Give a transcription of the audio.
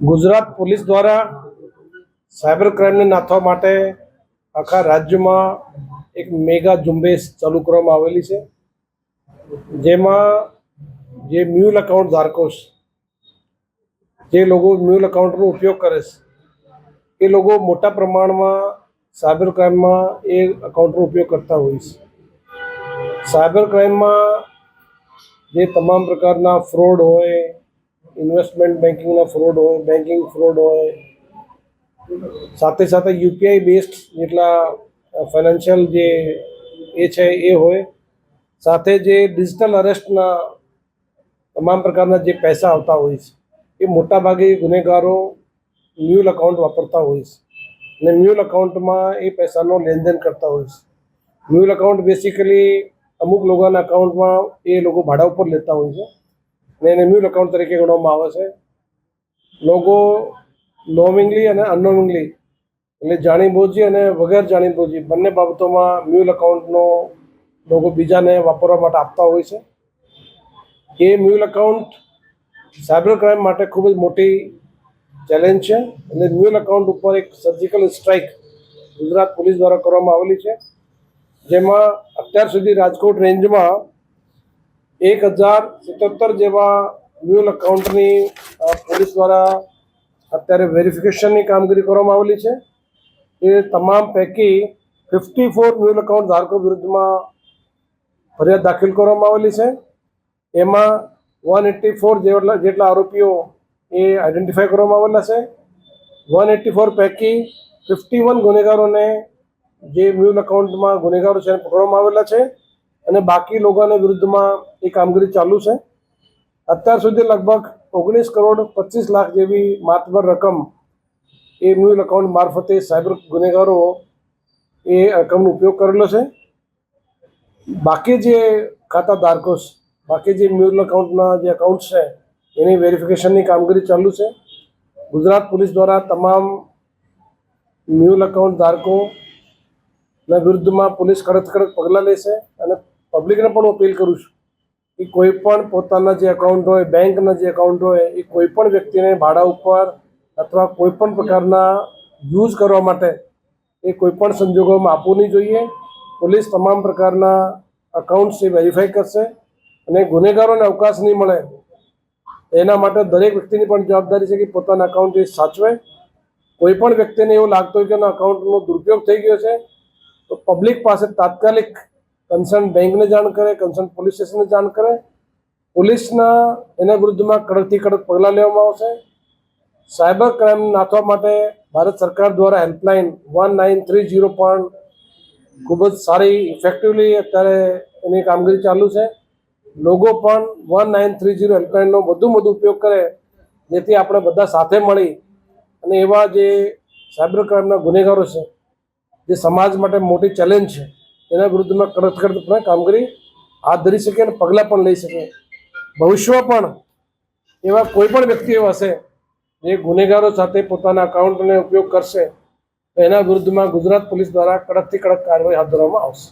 Gujarat police દ્વારા cyber ક્રાઇમને નાથવા માટે આખા રાજ્યમાં એક મેગા ઝુંબેશ ચાલુ કરવામાં આવેલી છે, જેમાં જે મ્યુલ એકાઉન્ટ ધારકો છે, જે લોકો મ્યુલ એકાઉન્ટનો ઉપયોગ કરે છે, એ લોકો મોટા પ્રમાણમાં સાયબર ક્રાઇમમાં એ એકાઉન્ટનો ઉપયોગ કરતા હોય છે. સાયબર ક્રાઇમમાં જે તમામ પ્રકારના ફ્રોડ હોય, ઇન્વેસ્ટમેન્ટ બેન્કિંગના ફ્રોડ હોય, બેન્કિંગ ફ્રોડ હોય, સાથે સાથે યુપીઆઈ બેસ્ડ જેટલા ફાઇનાન્શિયલ જે એ છે એ હોય, સાથે જે ડિજિટલ અરેસ્ટના તમામ પ્રકારના જે પૈસા આવતા હોય છે, એ મોટાભાગે ગુનેગારો મ્યુલ એકાઉન્ટ વાપરતા હોય છે અને મ્યુલ એકાઉન્ટમાં એ પૈસાનો લેનદેન કરતા હોય છે. મ્યુલ એકાઉન્ટ બેસિકલી અમુક લોકોના એકાઉન્ટમાં એ લોકો ભાડા ઉપર લેતા હોય છે અને એને મ્યુલ એકાઉન્ટ તરીકે ગણવામાં આવે છે. લોકો નોમિંગલી અને અનનોમિંગલી એટલે જાણીબૂજી અને વગર જાણીબૂજી બંને બાબતોમાં મ્યુલ એકાઉન્ટનો લોકો બીજાને વાપરવા માટે આપતા હોય છે. એ મ્યુલ એકાઉન્ટ સાયબર ક્રાઇમ માટે ખૂબ જ મોટી ચેલેન્જ છે અને મ્યુલ એકાઉન્ટ ઉપર એક સર્જિકલ સ્ટ્રાઇક ગુજરાત પોલીસ દ્વારા કરવામાં આવેલી છે, જેમાં અત્યાર સુધી રાજકોટ રેન્જમાં 1077 જેવા મ્યુલ એકાઉન્ટની પોલીસ દ્વારા અત્યારે વેરિફિકેશનની કામગીરી કરવામાં આવેલી છે. એ તમામ પૈકી 54 મ્યુલ એકાઉન્ટ ધારકો વિરુદ્ધમાં ફરિયાદ દાખલ કરવામાં આવેલી છે. એમાં 184 જેટલા આરોપીઓ એ આઈડેન્ટિફાઈ કરવામાં આવેલા છે. 184 પૈકી 51 ગુનેગારોને જે મ્યુલ એકાઉન્ટમાં ગુનેગારો છે એને પકડવામાં આવેલા છે અને બાકી લોકોના વિરુદ્ધમાં એ કામગીરી ચાલુ છે. અત્યાર સુધી લગભગ 19 કરોડ 25 લાખ જેવી માતબર રકમ એ મ્યુલ એકાઉન્ટ મારફતે સાયબર ગુનેગારો એ રકમનો ઉપયોગ કરેલો છે. બાકી જે ખાતા ધારકો છે, બાકી જે મ્યુલ એકાઉન્ટના જે એકાઉન્ટ છે એની વેરિફિકેશનની કામગીરી ચાલુ છે. ગુજરાત પોલીસ દ્વારા તમામ મ્યુલ એકાઉન્ટ ધારકોના વિરુદ્ધમાં પોલીસ કડક પગલાં લેશે અને પબ્લિકને પણ અપીલ કરું છું કે કોઈ પણ પોતાના જે એકાઉન્ટ હોય, બેંકના જે એકાઉન્ટ હોય, એ કોઈ પણ વ્યક્તિને ભાડા ઉપર અથવા કોઈ પણ પ્રકારના યુઝ કરવા માટે એ કોઈ પણ સંજોગોમાં આપવું નહીં જોઈએ. પોલીસ તમામ પ્રકારના એકાઉન્ટ્સ એ વેરીફાઈ કરશે અને ગુનેગારોને અવકાશ નહીં મળે એના માટે દરેક વ્યક્તિની પણ જવાબદારી છે કે પોતાના એકાઉન્ટ એ સાચવે. કોઈ પણ વ્યક્તિને એવું લાગતું હોય કે એના એકાઉન્ટનો દુરુપયોગ થઈ ગયો છે તો પબ્લિક પાસે તાત્કાલિક કન્સર્ન બેંકને જાણ કરે, કન્સર્ન પોલીસ સ્ટેશનને જાણ કરે. પોલીસના એના વિરુદ્ધમાં કડકથી કડક પગલાં લેવામાં આવશે. સાયબર ક્રાઇમ નાથવા માટે ભારત સરકાર દ્વારા હેલ્પલાઇન 1930 પણ ખૂબ જ સારી ઇફેક્ટિવલી અત્યારે એની કામગીરી ચાલુ છે. લોકો પણ 1930 હેલ્પલાઇનનો વધુ ઉપયોગ કરે, જેથી આપણે બધા સાથે મળી અને એવા જે સાયબર ક્રાઇમના ગુનેગારો છે, જે સમાજ માટે મોટી ચેલેન્જ છે, એના વિરુદ્ધમાં કડક કામગીરી હાથ ધરી શકે અને પગલાં પણ લઈ શકે. ભવિષ્યમાં પણ એવા કોઈ પણ વ્યક્તિઓ હશે જે ગુનેગારો સાથે પોતાના એકાઉન્ટનો ઉપયોગ કરશે તો એના વિરુદ્ધમાં ગુજરાત પોલીસ દ્વારા કડકથી કડક કાર્યવાહી હાથ ધરવામાં આવશે.